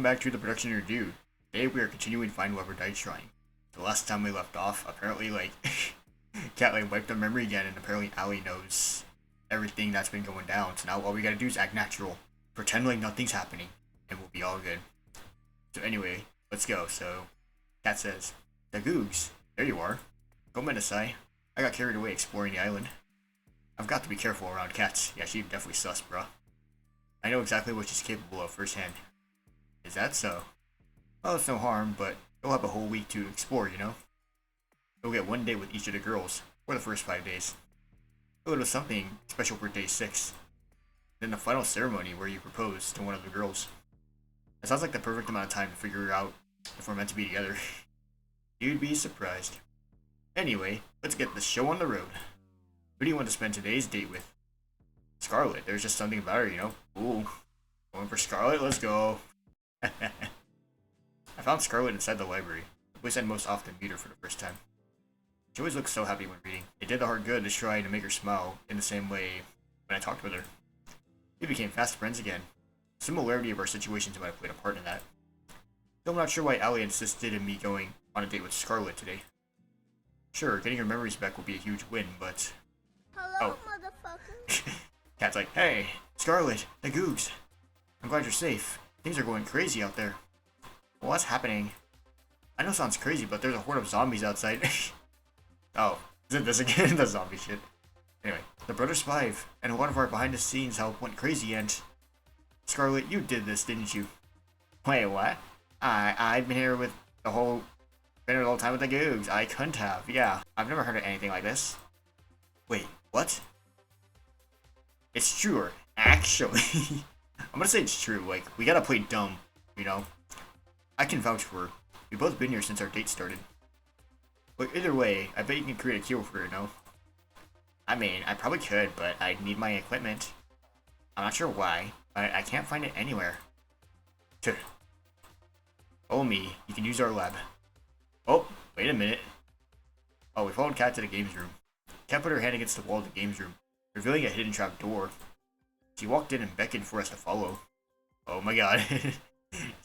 back to the Production-er-Dude. Today we are continuing to find whoever died trying. The last time we left off, apparently Cat wiped our memory again, and apparently Allie knows everything that's been going down. So now all we gotta do is act natural, pretend like nothing's happening, and we'll be all good. So anyway, let's go. So Cat says, "Dagoogs, there you are. Go Menasai. I got carried away exploring the island. I've got to be careful around cats. Yeah, she definitely sus, bruh. I know exactly what she's capable of firsthand." "Is that so?" "Well, it's no harm, but you'll have a whole week to explore, you know? You'll get one day with each of the girls, for the first 5 days. A little something special for day 6. Then the final ceremony where you propose to one of the girls. That sounds like the perfect amount of time to figure out if we're meant to be together." "You'd be surprised. Anyway, let's get the show on the road. Who do you want to spend today's date with?" "Scarlet. There's just something about her, you know." "Ooh. Going for Scarlet? Let's go." I found Scarlet inside the library, the place I'd most often meet her for the first time. She always looks so happy when reading. It did the heart good to try to make her smile in the same way when I talked with her. We became fast friends again. The similarity of our situations might have played a part in that. Though I'm not sure why Allie insisted in me going on a date with Scarlet today. Sure, getting her memories back will be a huge win, but... Hello, motherfucker. Cat's like, "Hey, Scarlet, Dagoogs. I'm glad you're safe. Things are going crazy out there." "Well, what's happening?" "I know it sounds crazy, but there's a horde of zombies outside." Oh, is it this again? The zombie shit. Anyway, the brothers survived, and a lot of our behind-the-scenes help went crazy, and... Scarlet, you did this, didn't you?" "Wait, what? I've been here the whole time with the Dagoogs. I couldn't have. Yeah, I've never heard of anything like this." "Wait, what?" "It's true, or actually..." I'm gonna say it's true. Like, we gotta play dumb, you know? I can vouch for her. We've both been here since our date started. But either way, I bet you can create a cure for her, no? I mean, I probably could, but I'd need my equipment. I'm not sure why, but I can't find it anywhere. Tuh. Oh me, you can use our lab. Oh, wait a minute. Oh, we followed Cat to the games room. Cat put her hand against the wall of the games room, revealing a hidden trap door. She walked in and beckoned for us to follow. Oh my god. This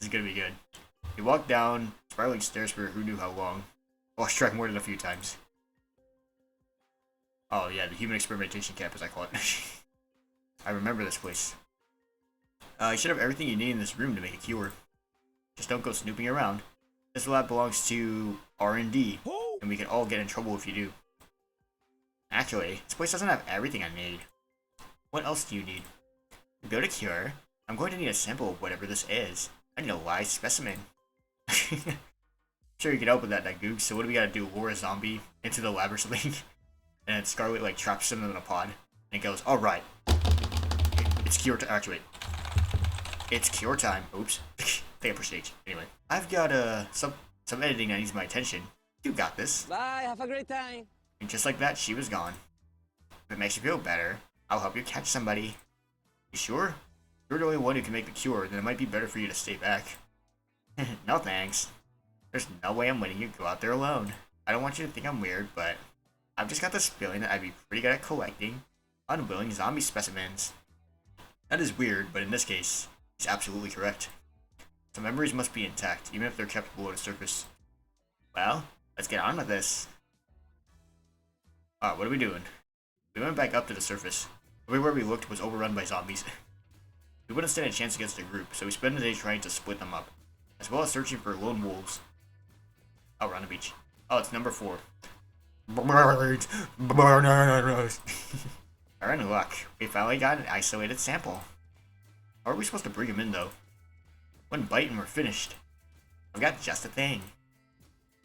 is gonna be good. We walked down spiraling stairs for who knew how long. Lost track more than a few times. Oh yeah, the human experimentation camp, as I call it. I remember this place. You should have everything you need in this room to make a cure. Just don't go snooping around. This lab belongs to R&D, and we can all get in trouble if you do. Actually, this place doesn't have everything I need. What else do you need? To build a cure, I'm going to need a sample of whatever this is. I need a live specimen. Sure, you can help with that, Dagoogs. So what do we gotta do? Lure a zombie into the lab or something? And then Scarlet traps him in a pod. And it goes, "Alright. It's cure to actuate. It's cure time." Oops. Think for stage. Anyway. I've got some editing that needs my attention. You got this. Bye, have a great time. And just like that, she was gone. If it makes you feel better, I'll help you catch somebody. You sure? You're the only one who can make the cure, then it might be better for you to stay back. No thanks. There's no way I'm letting you go out there alone. I don't want you to think I'm weird, but I've just got this feeling that I'd be pretty good at collecting unwilling zombie specimens. That is weird, but in this case, he's absolutely correct. The memories must be intact, even if they're kept below the surface. Well, let's get on with this. What are we doing? We went back up to the surface. Everywhere we looked was overrun by zombies. We wouldn't stand a chance against the group, so we spent the day trying to split them up, as well as searching for lone wolves. Oh, we're on the beach. Oh, it's number 4. Birds, bananas. We're in luck. We finally got an isolated sample. How are we supposed to bring him in, though? One bite and we're finished. I've got just a thing.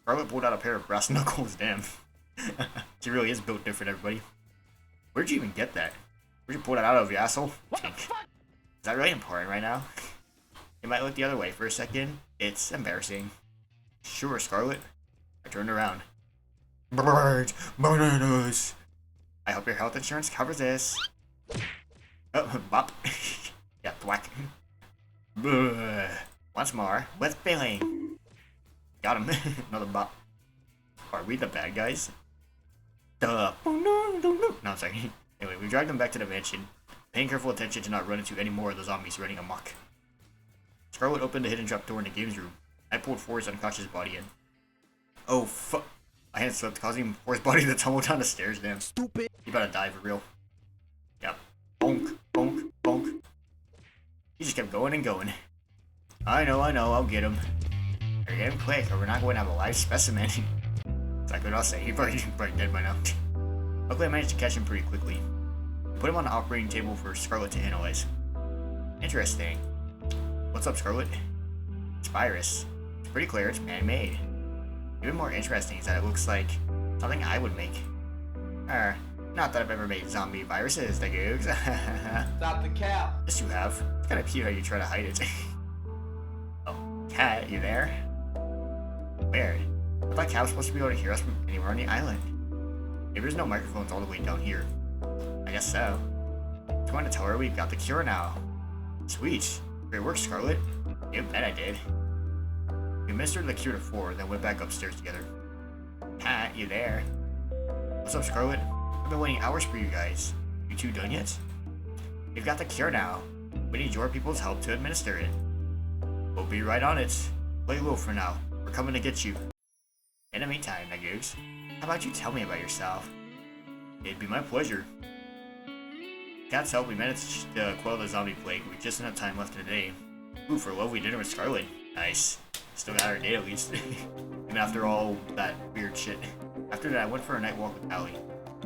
Scarlet pulled out a pair of brass knuckles, damn. She really is built different, everybody. Where'd you even get that? Where'd you pull that out of, you asshole? Is that really important right now? You might look the other way for a second. It's embarrassing. Sure, Scarlet. I turned around. Birds, bananas. I hope your health insurance covers this. Oh, bop. Yeah, thwack. Once more, with feeling. Got him. Another bop. Are we the bad guys? Duh. No, I'm sorry. Anyway, we dragged them back to the mansion, paying careful attention to not run into any more of the zombies running amok. Scarlet opened the hidden trap door in the games room. I pulled Forrest's unconscious body in. Oh, fuck. My hand slipped, causing Forrest's body to tumble down the stairs. Damn. Stupid. You about to die for real. Yep. Bonk, bonk, bonk. He just kept going and going. I know, I'll get him. Better get him quick, or we're not going to have a live specimen. Exactly what I'll say. He's probably dead by now. Luckily, I managed to catch him pretty quickly. Put him on the operating table for Scarlet to analyze. Interesting. What's up, Scarlet? It's virus. It's pretty clear it's man-made. Even more interesting is that it looks like something I would make. Not that I've ever made zombie viruses, Dagoogs. Stop the cap. Yes, you have. It's kind of cute how you try to hide it. Oh, Cat, you there? Weird. I thought Cat was supposed to be able to hear us from anywhere on the island. Maybe there's no microphones all the way down here. I guess so. Just wanted to tell her we've got the cure now. Sweet. Great work, Scarlet. You bet I did. We administered the cure to 4, then went back upstairs together. Cat, you there? What's up, Scarlet? I've been waiting hours for you guys. You two done yet? We've got the cure now. We need your people's help to administer it. We'll be right on it. Play low for now. We're coming to get you. In the meantime, Dagoogs, how about you tell me about yourself? It'd be my pleasure. Cat's help, we managed to quell the zombie plague with just enough time left in the day. Ooh, for a lovely dinner with Scarlet. Nice. Still got our day at least. And after all that weird shit. After that, I went for a night walk with Allie.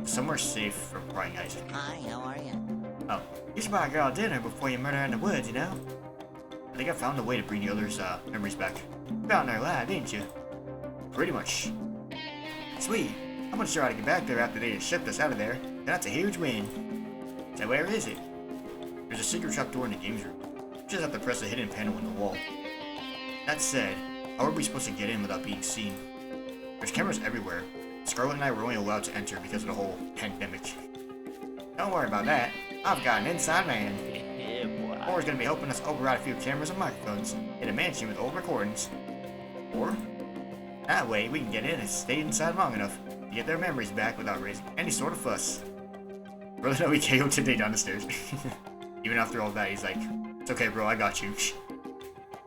Somewhere safe from prying eyes. Hi, how are you? Oh, you should buy a girl dinner before you murder her in the woods, you know? I think I found a way to bring the others' memories back. You found our lab, didn't you? Pretty much. Sweet. I'm gonna sure how to get back there after they shipped us out of there. That's a huge win. So where is it? There's a secret trap door in the games room. You just have to press a hidden panel in the wall. That said, how are we supposed to get in without being seen? There's cameras everywhere. Scarlet and I were only allowed to enter because of the whole pandemic. Don't worry about that. I've got an inside man. Yeah, boy. Or he's gonna be helping us override a few cameras and microphones in a mansion with old recordings. Or that way we can get in and stay inside long enough to get their memories back without raising any sort of fuss. Brother, no, we KO'd today down the stairs. Even after all that, he's like, it's okay, bro, I got you.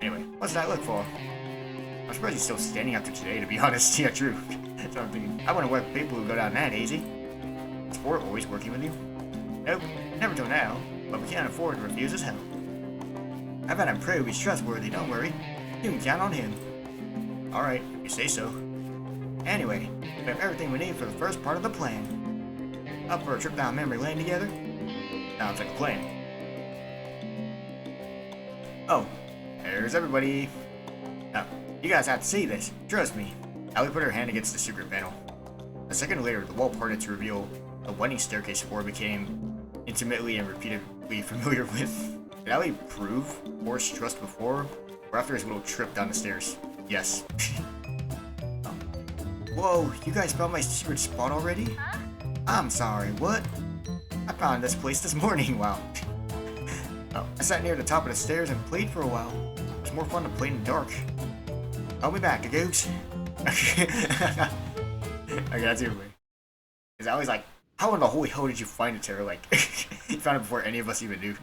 Anyway, what's that look for? I'm surprised he's still standing after today, to be honest. Yeah, true. So I'm thinking, I wouldn't work with people who go down that easy. Is Ford always working with you? Nope, never till now, but we can't afford to refuse his help. I've had him prove he's trustworthy, don't worry. You can count on him. Alright, if you say so. Anyway, we have everything we need for the first part of the plan. Up for a trip down memory lane together? Sounds like a plan. Oh, there's everybody. Now, you guys have to see this. Trust me. Allie put her hand against the secret panel. A second later, the wall parted to reveal a winding staircase Ford became intimately and repeatedly familiar with. Did Allie prove Forrest's trust before or after his little trip down the stairs? Yes. Whoa, you guys found my secret spot already? Huh? I'm sorry, what? I found this place this morning, wow. Oh, I sat near the top of the stairs and played for a while. It was more fun to play in the dark. Help me back, Dagoogs. Okay, that's your way. Because I was like, how in the holy hell did you find it, Tara? Like, you found it before any of us even knew.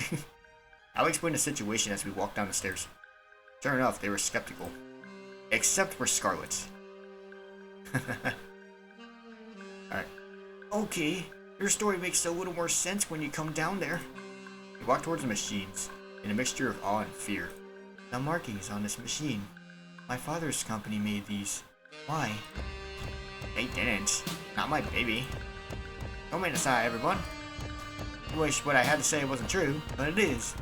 I'll explain the situation as we walked down the stairs. Sure enough, they were skeptical. Except for Scarlet. Alright. Okay, your story makes a little more sense when you come down there. We walked towards the machines, in a mixture of awe and fear. The markings on this machine. My father's company made these. Why? They didn't. Not my baby. Don't make a sigh, everyone. I wish what I had to say wasn't true, but it is.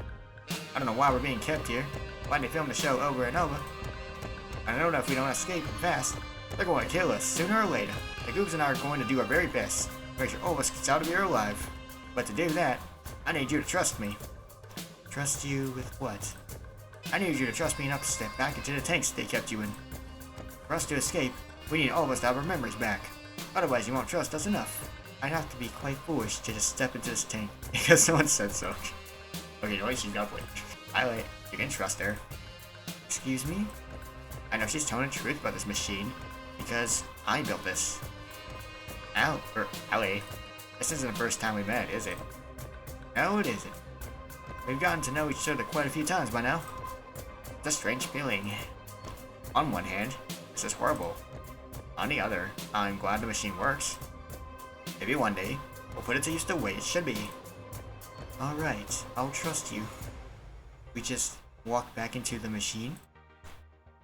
I don't know why we're being kept here. Why they film the show over and over. I know that if we don't escape fast, they're going to kill us sooner or later. The Googs and I are going to do our very best to make sure all of us gets out of here alive. But to do that, I need you to trust me. Trust you with what? I need you to trust me enough to step back into the tanks they kept you in. For us to escape, we need all of us to have our memories back. Otherwise, you won't trust us enough. I'd have to be quite foolish to just step into this tank because someone said so. Okay, no, she's got it. Violet, you can trust her. Excuse me? I know she's telling the truth about this machine because I built this. Allie, this isn't the first time we met, is it? No, it isn't. We've gotten to know each other quite a few times by now. It's a strange feeling. On one hand, this is horrible. On the other, I'm glad the machine works. Maybe one day, we'll put it to use the way it should be. Alright, I'll trust you. We just walk back into the machine?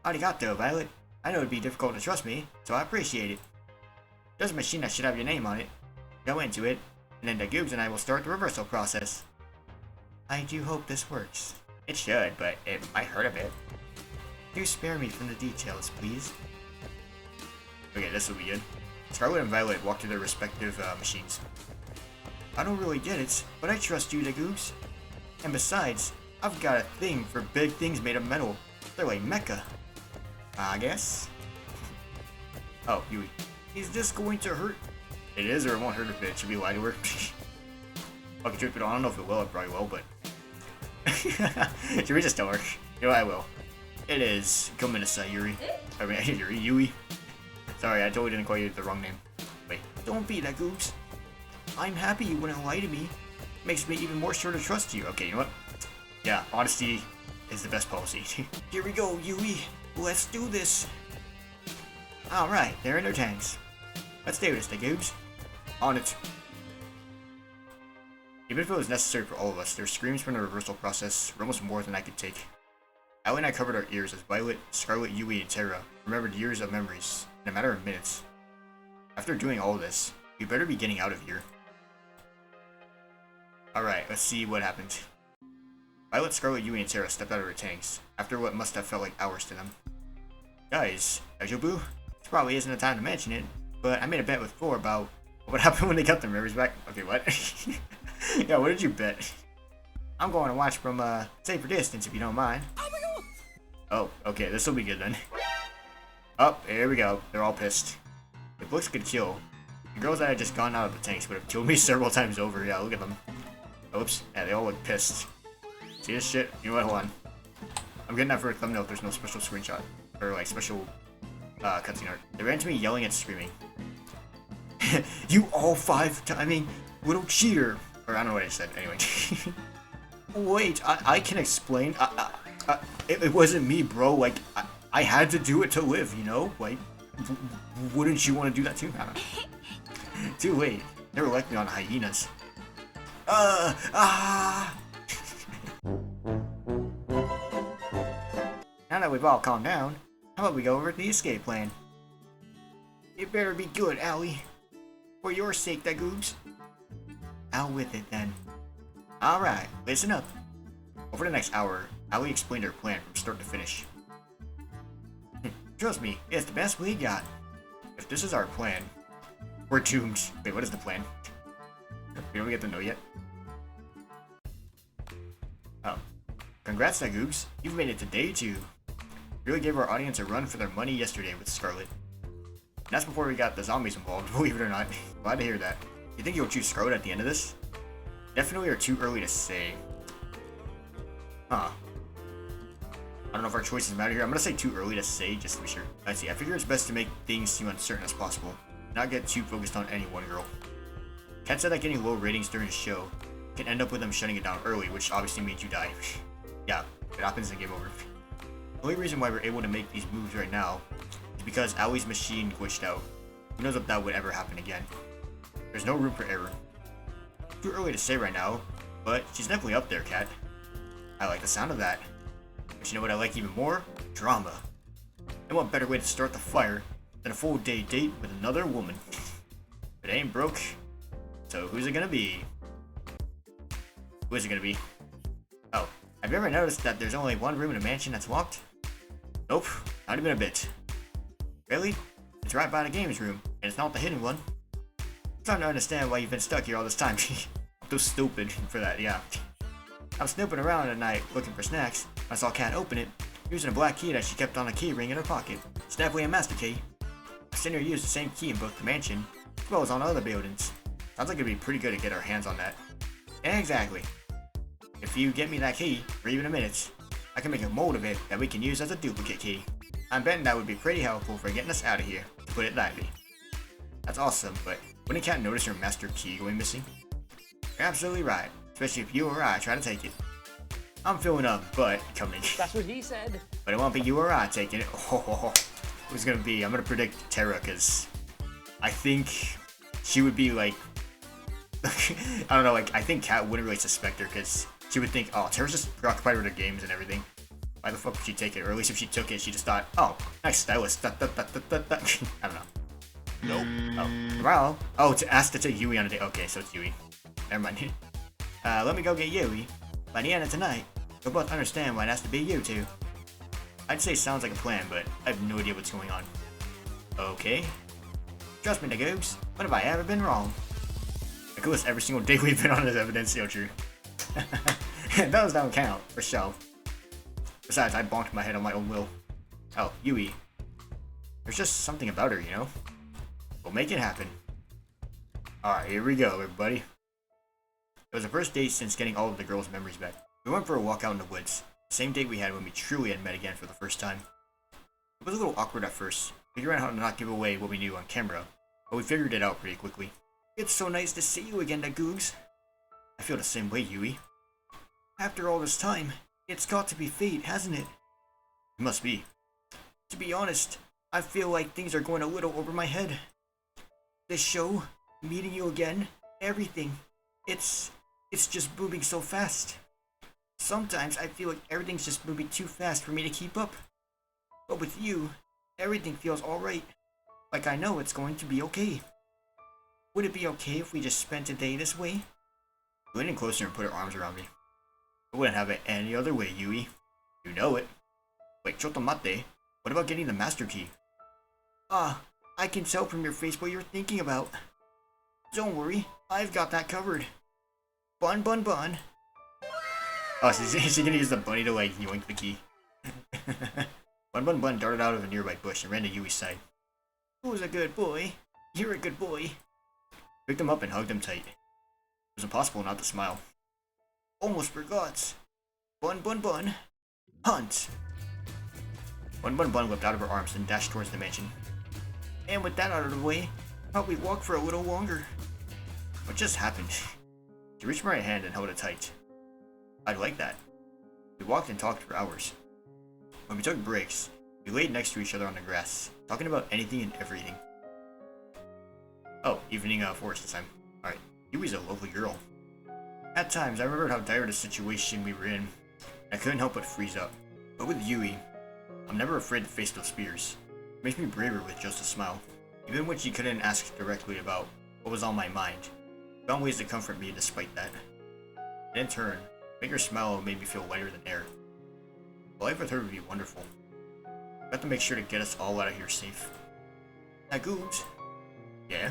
Arigato, Violet. I know it'd be difficult to trust me, so I appreciate it. There's a machine that should have your name on it. Go into it, and then Dagoogs and I will start the reversal process. I do hope this works. It should, but it might hurt a bit. Do spare me from the details, please. Okay, this will be good. Scarlet and Violet walk to their respective machines. I don't really get it, but I trust you, Dagoogs. And besides, I've got a thing for big things made of metal. They're like mecha. I guess. Oh, Yui. Is this going to hurt? It is, or it won't hurt a bit. Should we lie to her? Okay, truth be told, I don't know if it will. It probably will, but... Should we just tell her? You know, I will. It is. Come in, Yuri. I mean, Yui. Sorry, I totally didn't call you the wrong name. Wait. Don't be that, Googs. I'm happy you wouldn't lie to me. Makes me even more sure to trust you. Okay, you know what? Yeah, honesty is the best policy. Here we go, Yui. Let's do this. Alright, they're in their tanks. Let's do this, Dagoogs. On it. Even if it was necessary for all of us, their screams from the reversal process were almost more than I could take. Allie and I covered our ears as Violet, Scarlet, Yui, and Terra remembered years of memories in a matter of minutes. After doing all this, we better be getting out of here. Alright, let's see what happened. Violet, Scarlet, Yui, and Terra stepped out of their tanks, after what must have felt like hours to them. Guys, Ajobu, this probably isn't the time to mention it, but I made a bet with Floor about what happened when they got the memories back. Okay, what? Yeah, what did you bet? I'm going to watch from safer distance if you don't mind. Oh, okay, this will be good then. Oh, here we go. They're all pissed. If looks could kill, the girls that had just gone out of the tanks would have killed me several times over. Yeah, look at them. Oops. Yeah, they all look pissed. See this shit? You know what? Hold on. I'm getting that for a thumbnail if there's no special screenshot. Or like special cutscene art. They ran to me yelling and screaming. You all I mean, little cheater. Or I don't know what I said. Anyway. Wait, I can explain. It wasn't me, bro. Like, I had to do it to live, you know? Like, wouldn't you want to do that too? I don't know. Too late. Never liked me on hyenas. Now that we've all calmed down, how about we go over the escape plan? It better be good, Allie. For your sake, Dagoogs. Out with it, then. Alright, listen up. Over the next hour, Allie explained her plan from start to finish. Trust me, it's the best we got. If this is our plan, we're doomed. Wait, what is the plan? We don't get to know yet. Oh. Congrats, Dagoogs. You've made it to day 2. Really gave our audience a run for their money yesterday with Scarlet. And that's before we got the zombies involved, believe it or not. Glad to hear that. You think you'll choose Scarlet at the end of this? Definitely are too early to say. Huh. I don't know if our choices matter here. I'm gonna say too early to say, just to be sure. Let's see. I figure it's best to make things seem uncertain as possible. Not get too focused on any one girl. Kat said that getting low ratings during the show can end up with them shutting it down early, which obviously means you die. Yeah, it happens in game over. The only reason why we're able to make these moves right now is because Allie's machine glitched out. Who knows if that would ever happen again. There's no room for error. Too early to say right now, but she's definitely up there, Kat. I like the sound of that. But you know what I like even more? Drama. And what better way to start the fire than a full day date with another woman? If it ain't broke, so who's it gonna be? Who is it gonna be? Oh, have you ever noticed that there's only one room in a mansion that's locked? Nope, not even a bit. Really? It's right by the games room, and it's not the hidden one. I'm starting to understand why you've been stuck here all this time. I'm too stupid for that, yeah. I was snooping around at night looking for snacks. I saw Kat open it, using a black key that she kept on a key ring in her pocket. It's definitely a master key. I've seen her use the same key in both the mansion, as well as on other buildings. Sounds like it'd be pretty good to get our hands on that. Exactly. If you get me that key, for even a minute, I can make a mold of it that we can use as a duplicate key. I'm betting that would be pretty helpful for getting us out of here, to put it lightly. That's awesome, but wouldn't Kat notice her master key going missing? You're absolutely right, especially if you or I try to take it. I'm feeling a butt coming. That's what he said. But it won't be you or I taking it. Who's gonna be? I'm gonna predict Tara, because I think she would be like, I don't know, like, I think Kat wouldn't really suspect her, because she would think, oh, Tara's just preoccupied with her games and everything. Why the fuck would she take it? Or at least if she took it, she just thought, oh, nice stylist. I don't know. Nope. Oh, well, oh, to ask to take Yui on a date. Okay, so it's Yui. Never mind. Let me go get Yui. By the end of tonight, you'll both understand why it has to be you two. I'd say sounds like a plan, but I have no idea what's going on. Okay. Trust me, Dagoogs. When have I ever been wrong? The coolest every single day we've been on is evidence, so true. Those don't count, for sure. Besides, I bonked my head on my own will. Oh, Yui. There's just something about her, you know? We'll make it happen. Alright, here we go, everybody. It was the first date since getting all of the girls' memories back. We went for a walk out in the woods. The same date we had when we truly had met again for the first time. It was a little awkward at first, figuring out how to not give away what we knew on camera, but we figured it out pretty quickly. It's so nice to see you again, Dagoogs. I feel the same way, Yui. After all this time, it's got to be fate, hasn't it? It must be. To be honest, I feel like things are going a little over my head. This show, meeting you again, everything. It's just moving so fast. Sometimes I feel like everything's just moving too fast for me to keep up. But with you, everything feels alright. Like I know it's going to be okay. Would it be okay if we just spent a day this way? She leaned in closer and put her arms around me. I wouldn't have it any other way, Yui. You know it. Wait, chotomate. What about getting the master key? Ah, I can tell from your face what you're thinking about. Don't worry, I've got that covered. Bun, bun, bun. Oh, so is she gonna use the bunny to, like, yoink the key? Bun, bun, bun darted out of a nearby bush and ran to Yui's side. Who's a good boy? You're a good boy. Picked him up and hugged him tight. It was impossible not to smile. Almost forgot. Bun, bun, bun. Hunt! Bun, bun, bun whipped out of her arms and dashed towards the mansion. And with that out of the way, how about we walk for a little longer? What just happened? She reached my hand and held it tight. I'd like that. We walked and talked for hours. When we took breaks, we laid next to each other on the grass, talking about anything and everything. Oh, evening forest this time. Alright, Yui's a lovely girl. At times, I remembered how dire the situation we were in, and I couldn't help but freeze up. But with Yui, I'm never afraid to face those fears. It makes me braver with just a smile. Even when she couldn't ask directly about what was on my mind, she found ways to comfort me despite that. And in turn, make her smile made me feel lighter than air. A life with her would be wonderful. I have to make sure to get us all out of here safe. Dagoogs? Yeah?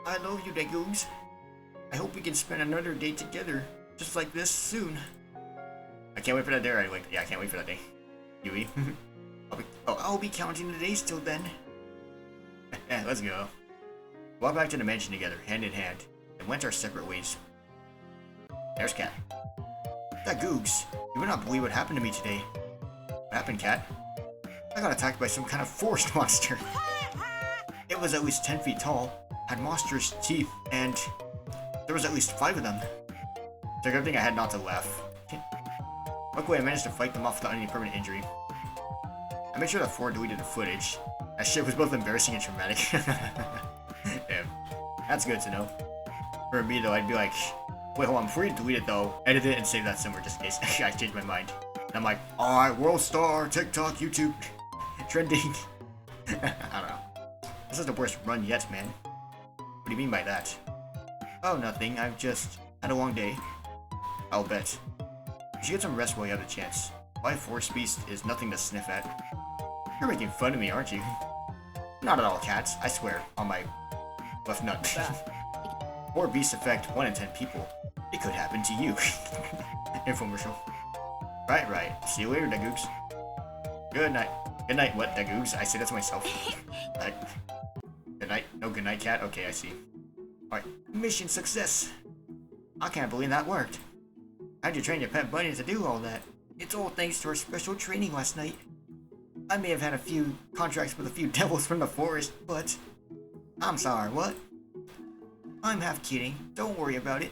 I love you, Dagoogs. I hope we can spend another day together, just like this, soon. I can't wait for that day, right? Like, yeah, I can't wait for that day. Yui? I'll be counting the days till then. Yeah, let's go. We walked back to the mansion together, hand in hand, and went our separate ways. There's Kat. Dagoogs, you would not believe what happened to me today. What happened, Kat? I got attacked by some kind of forest monster. It was at least 10 feet tall, had monstrous teeth, and there was at least 5 of them. It's a good thing I had not to laugh. Luckily, I managed to fight them off without any permanent injury. I made sure that 4 deleted the footage. That shit was both embarrassing and traumatic. Damn. That's good to know. For me, though, I'd be like, wait, hold on, before you delete it, though, edit it and save that somewhere just in case I changed my mind. And I'm like, alright, world star, TikTok, YouTube, trending. I don't know. This is the worst run yet, man. What do you mean by that? Oh, nothing. I've just had a long day. I'll bet. You should get some rest while you have the chance. Live Force Beast is nothing to sniff at. You're making fun of me, aren't you? Not at all, cats. I swear. On my left nut. Or Beast affect 1 in 10 people. It could happen to you. Infomercial. Right. See you later, Dagoogs. Good night. Good night, what, Dagoogs? I say that to myself. Night. Good night. No good night, cat? Okay, I see. Alright. Mission success. I can't believe that worked. How'd you train your pet bunny to do all that? It's all thanks to our special training last night. I may have had a few contracts with a few devils from the forest, but... I'm sorry, what? I'm half kidding. Don't worry about it.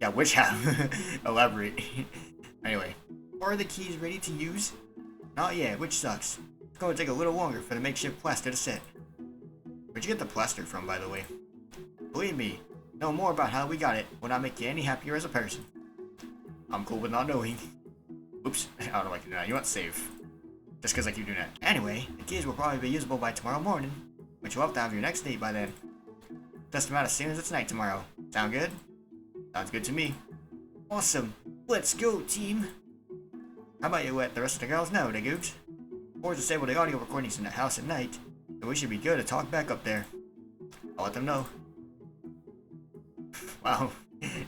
Yeah, which half? Elaborate. Anyway, Are the keys ready to use? Not yet, which sucks. It's going to take a little longer for the makeshift plaster to set. Where'd you get the plaster from, by the way? Believe me, know more about how we got it will not make you any happier as a person. I'm cool with not knowing. Oops, I don't like to do that. You want save. Just because I keep doing that. Anyway, the keys will probably be usable by tomorrow morning, but you'll have to have your next date by then. Just about as soon as it's night tomorrow. Sound good? Sounds good to me. Awesome. Let's go, team. How about you let the rest of the girls know, Dagoogs? Or disable the audio recordings in the house at night, so we should be good to talk back up there. I'll let them know. Wow.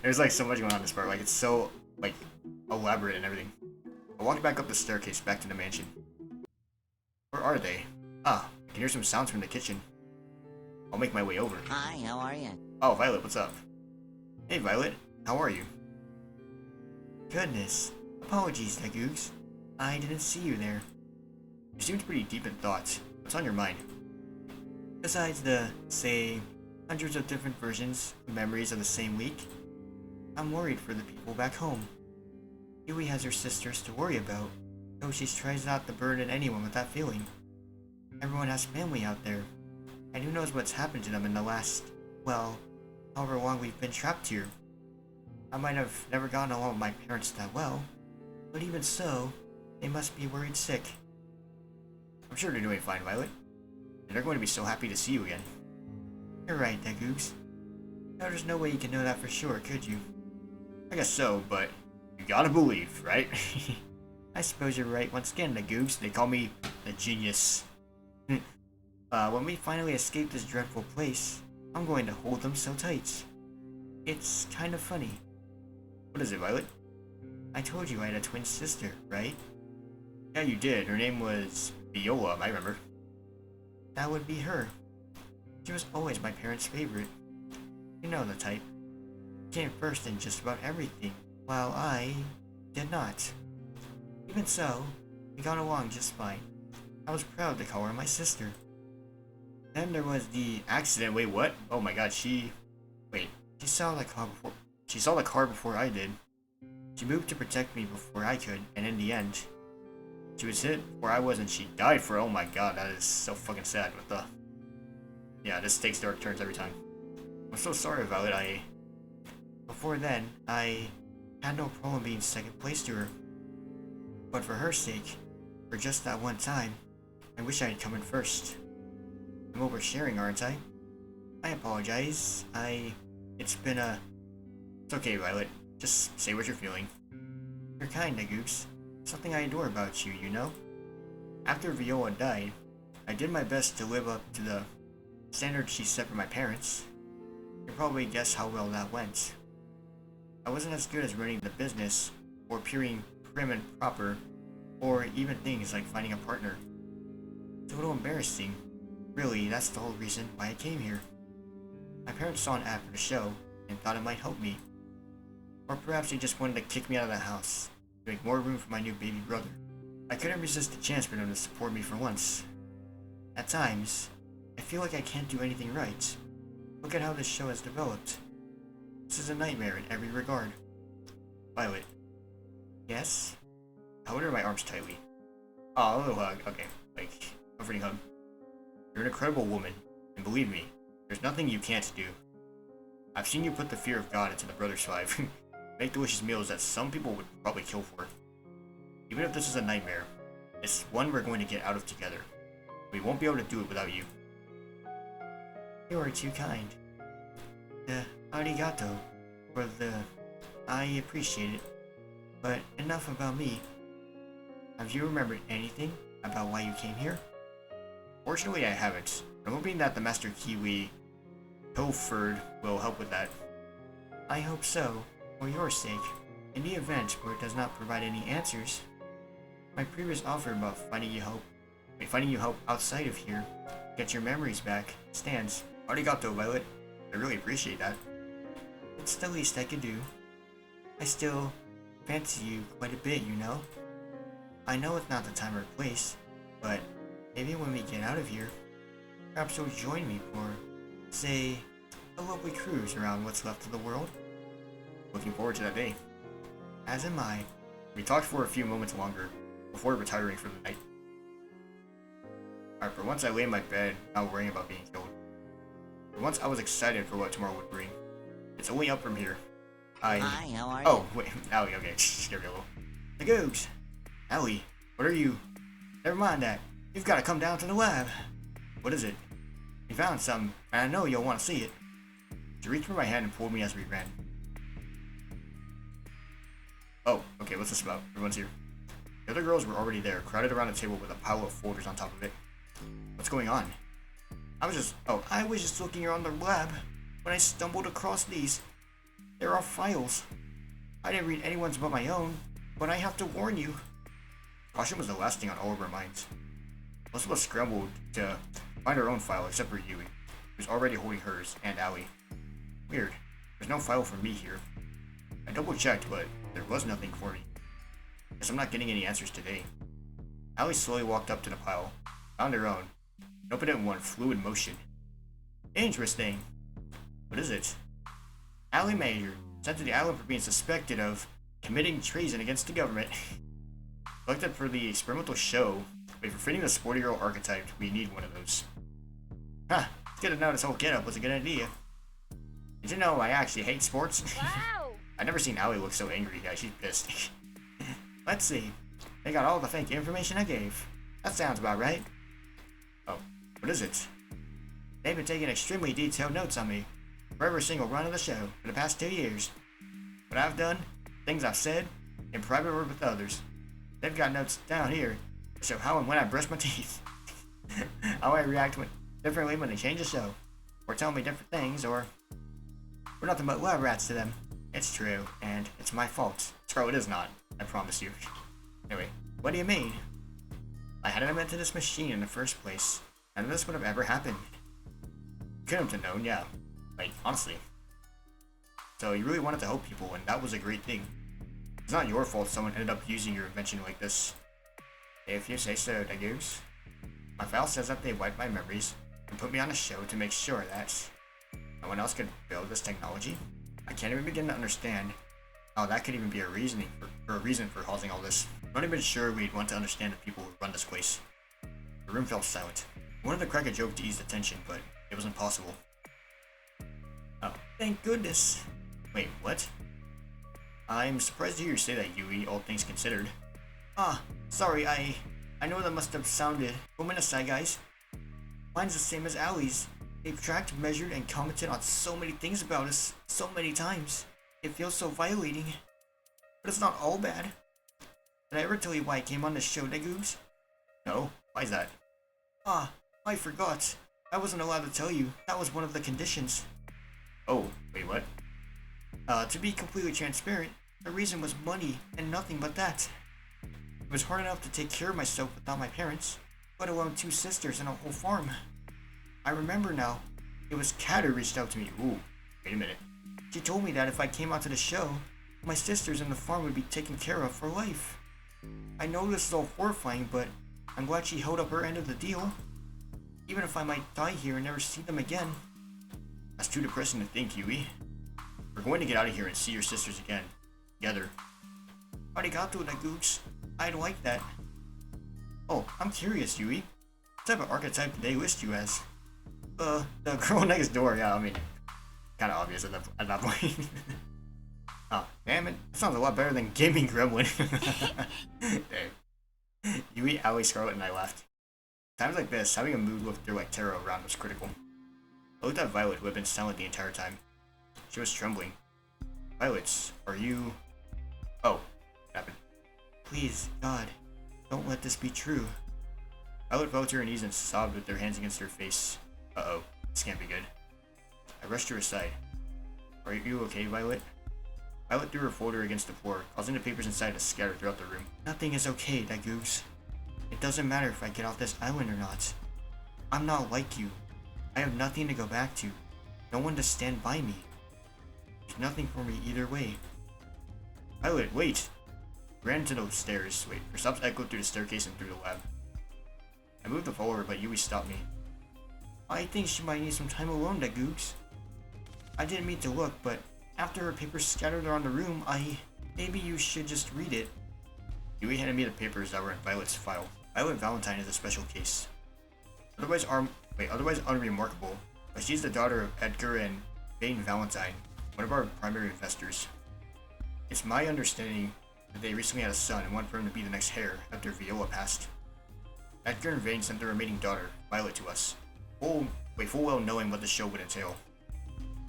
There's like so much going on in this part. Like it's so like elaborate and everything. I walked back up the staircase back to the mansion. Where are they? Ah, I can hear some sounds from the kitchen. I'll make my way over. Hi, how are you? Oh, Violet, what's up? Hey, Violet. How are you? Goodness. Apologies, Dagoogs. I didn't see you there. You seemed pretty deep in thought. What's on your mind? Besides the, say, hundreds of different versions of memories of the same week, I'm worried for the people back home. Yui has her sisters to worry about, though she tries not to burden anyone with that feeling. Everyone has family out there, and who knows what's happened to them in the last, well, however long we've been trapped here. I might have never gotten along with my parents that well, but even so, they must be worried sick. I'm sure they're doing fine, Violet. And they're going to be so happy to see you again. You're right, Dagoogs. Now there's no way you can know that for sure, could you? I guess so, but you gotta believe, right? I suppose you're right once again, Dagoogs. They call me the genius. When we finally escape this dreadful place, I'm going to hold them so tight. It's kind of funny. What is it, Violet? I told you I had a twin sister, right? Yeah, you did. Her name was Viola, I remember. That would be her. She was always my parents' favorite. You know the type. Came first in just about everything, while I did not. Even so, we got along just fine. I was proud to call her my sister. Then there was the accident. Wait, what? Oh my god, she saw the car before. She saw the car before I did. She moved to protect me before I could, and in the end, she was hit where I was and she died for. Oh my god, that is so fucking sad. What the? Yeah, this takes dark turns every time. I'm so sorry about it. Before then, I had no problem being second place to her. But for her sake, for just that one time, I wish I had come in first. I'm oversharing, aren't I? I apologize. It's okay, Violet. Just say what you're feeling. You're kind, Dagoogs. Something I adore about you, you know? After Viola died, I did my best to live up to the standards she set for my parents. You can probably guess how well that went. I wasn't as good as running the business, or appearing prim and proper, or even things like finding a partner. It's a little embarrassing. Really, that's the whole reason why I came here. My parents saw an ad for the show, and thought it might help me. Or perhaps they just wanted to kick me out of the house, to make more room for my new baby brother. I couldn't resist the chance for them to support me for once. At times, I feel like I can't do anything right. Look at how this show has developed. This is a nightmare in every regard. Violet. Yes? I hold her in my arms tightly. Oh, a little hug. Okay, like, comforting hug. You're an incredible woman, and believe me, there's nothing you can't do. I've seen you put the fear of God into the brother's life. Make delicious meals that some people would probably kill for. Even if this is a nightmare, it's one we're going to get out of together. We won't be able to do it without you. You are too kind. Arigato. I appreciate it. But enough about me. Have you remembered anything about why you came here? Fortunately, I haven't. I'm hoping that the Master Kiwi Pilfered will help with that. I hope so, for your sake. In the event where it does not provide any answers, my previous offer about finding you help outside of here, get your memories back, stands. Arigato, Violet. I really appreciate that. It's the least I could do. I still fancy you quite a bit, you know? I know it's not the time or place, but maybe when we get out of here, perhaps you'll join me for, say, a lovely cruise around what's left of the world. Looking forward to that day. As am I. We talked for a few moments longer before retiring for the night. Alright, for once I lay in my bed, not worrying about being killed. For once I was excited for what tomorrow would bring. It's only up from here. Hi, how are you? Oh, wait, Allie, okay, scared me a little. Dagoogs! Allie, what are you? Never mind that. You've got to come down to the lab. What is it? We found something, and I know you'll want to see it. She reached for my hand and pulled me as we ran. Oh, okay, what's this about? Everyone's here. The other girls were already there, crowded around a table with a pile of folders on top of it. What's going on? I was just looking around the lab when I stumbled across these. There are files. I didn't read anyone's but my own, but I have to warn you. Caution was the last thing on all of our minds. Most of us scrambled to find our own file except for Yui, who was already holding hers, and Allie. Weird. There's no file for me here. I double checked, but there was nothing for me. Guess I'm not getting any answers today. Allie slowly walked up to the pile, found her own, and opened it in one fluid motion. Interesting. What is it? Allie Major, sent to the island for being suspected of committing treason against the government. Selected for the experimental show. Wait, for fitting the sporty girl archetype, we need one of those. Huh, it's good to know this whole getup was a good idea. Did you know I actually hate sports? Wow! I've never seen Allie look so angry, guys. She's pissed. Let's see. They got all the fake information I gave. That sounds about right. Oh, what is it? They've been taking extremely detailed notes on me for every single run of the show for the past 2 years. What I've done, things I've said, in private or with others. They've got notes down here to show how and when I brush my teeth. How I react differently when they change the show. Or tell me different things, or... We're nothing but lab rats to them. It's true, and it's my fault. Scroll, it is not. I promise you. Anyway, what do you mean? I hadn't invented this machine in the first place. None of this would have ever happened. Couldn't have known, yeah. Like, honestly. So you really wanted to help people, and that was a great thing. It's not your fault someone ended up using your invention like this. If you say so, Dagoogs. My file says that they wiped my memories and put me on a show to make sure that no one else could build this technology. I can't even begin to understand how that could even be a reason for causing all this. I'm not even sure we'd want to understand the people who run this place. The room fell silent. I wanted to crack a joke to ease the tension, but it was impossible. Oh, thank goodness. Wait, what? I'm surprised to hear you say that, Yui, all things considered. Ah, sorry, I know that must have sounded... One minute aside, guys. Mine's the same as Allie's. They've tracked, measured, and commented on so many things about us, so many times. It feels so violating. But it's not all bad. Did I ever tell you why I came on this show, Dagoogs? No, why's that? Ah, I forgot. I wasn't allowed to tell you. That was one of the conditions. Oh, wait, what? To be completely transparent, the reason was money and nothing but that. It was hard enough to take care of myself without my parents, let alone 2 sisters and a whole farm. I remember now. It was Kat who reached out to me. Ooh, wait a minute. She told me that if I came out to the show, my sisters and the farm would be taken care of for life. I know this is all horrifying, but I'm glad she held up her end of the deal. Even if I might die here and never see them again. That's too depressing to think, Yui. We're going to get out of here and see your sisters again. Together. Arigato, Dagoogs. I'd like that. Oh, I'm curious, Yui. What type of archetype did they list you as? The girl next door, yeah, I mean, kinda obvious at that point. Oh, damn it. That sounds a lot better than Gaming Gremlin. Dang. Yui, Allie, Scarlet, and I laughed. Times like this, having a mood lifter like tarot around was critical. I looked at Violet, who had been silent the entire time. She was trembling. Violet, are you... Oh, what happened? Please, God, don't let this be true. Violet fell to her knees and sobbed with their hands against her face. Uh-oh, this can't be good. I rushed her aside. Are you okay, Violet? Violet threw her folder against the floor, causing the papers inside to scatter throughout the room. Nothing is okay, Dagoogs. It doesn't matter if I get off this island or not. I'm not like you. I have nothing to go back to. No one to stand by me. There's nothing for me either way. Violet, wait! I ran to those stairs. Wait, her steps echoed through the staircase and through the lab. I moved to follow her, but Yui stopped me. I think she might need some time alone, Dagoogs. I didn't mean to look, but after her papers scattered around the room, maybe you should just read it. Yui handed me the papers that were in Violet's file. Violet Valentine is a special case. Otherwise unremarkable, but she's the daughter of Edgar and Vane Valentine, one of our primary investors. It's my understanding that they recently had a son and want for him to be the next heir after Viola passed. Edgar and Vane sent their remaining daughter, Violet, to us, full well knowing what the show would entail.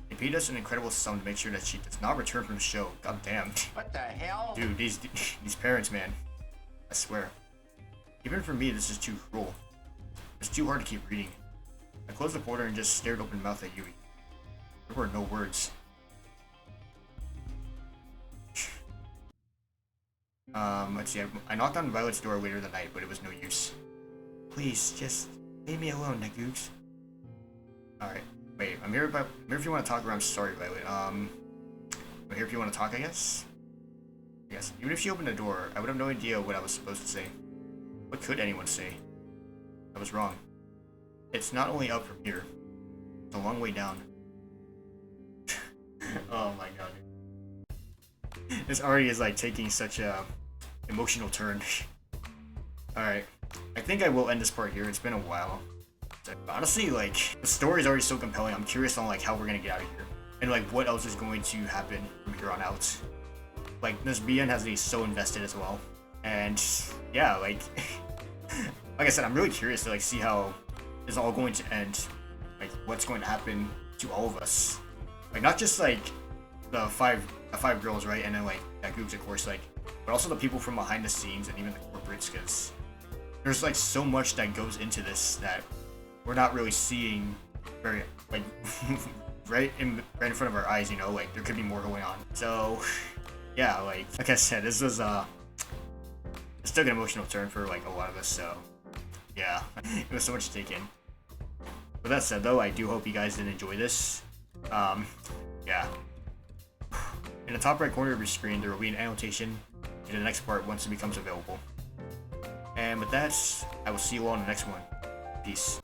They paid us an incredible sum to make sure that she does not return from the show. God damn. What the hell? Dude, these parents, man. I swear. Even for me, this is too cruel. It's too hard to keep reading. I closed the folder and just stared open-mouthed at Yui. There were no words. Let's see. I knocked on Violet's door later that night, but it was no use. Please, just leave me alone, Dagoogs. Alright. Wait, I'm here if you want to talk, or I'm sorry, Violet. I'm here if you want to talk, I guess? Yes. Even if she opened the door, I would have no idea what I was supposed to say. What could anyone say? I was wrong. It's not only up from here. It's a long way down. Oh my god. This already is like taking such a emotional turn. Alright. I think I will end this part here. It's been a while. Honestly, like, the story is already so compelling. I'm curious on like how we're gonna get out of here. And like what else is going to happen from here on out. Like, this BN has me so invested as well. And yeah, like like I said, I'm really curious to like see how it's all going to end. Like what's going to happen to all of us. Like not just like the five girls, right? And then like Dagoogs, of course, like, but also the people from behind the scenes and even the corporates, because there's like so much that goes into this that we're not really seeing very like right in front of our eyes, you know, like there could be more going on. So yeah, like I said, this was it's took an emotional turn for like a lot of us, so yeah. It was so much to take in. With that said though, I do hope you guys did enjoy this. Yeah. In the top right corner of your screen there will be an annotation to the next part once it becomes available. And with that, I will see you all in the next one. Peace.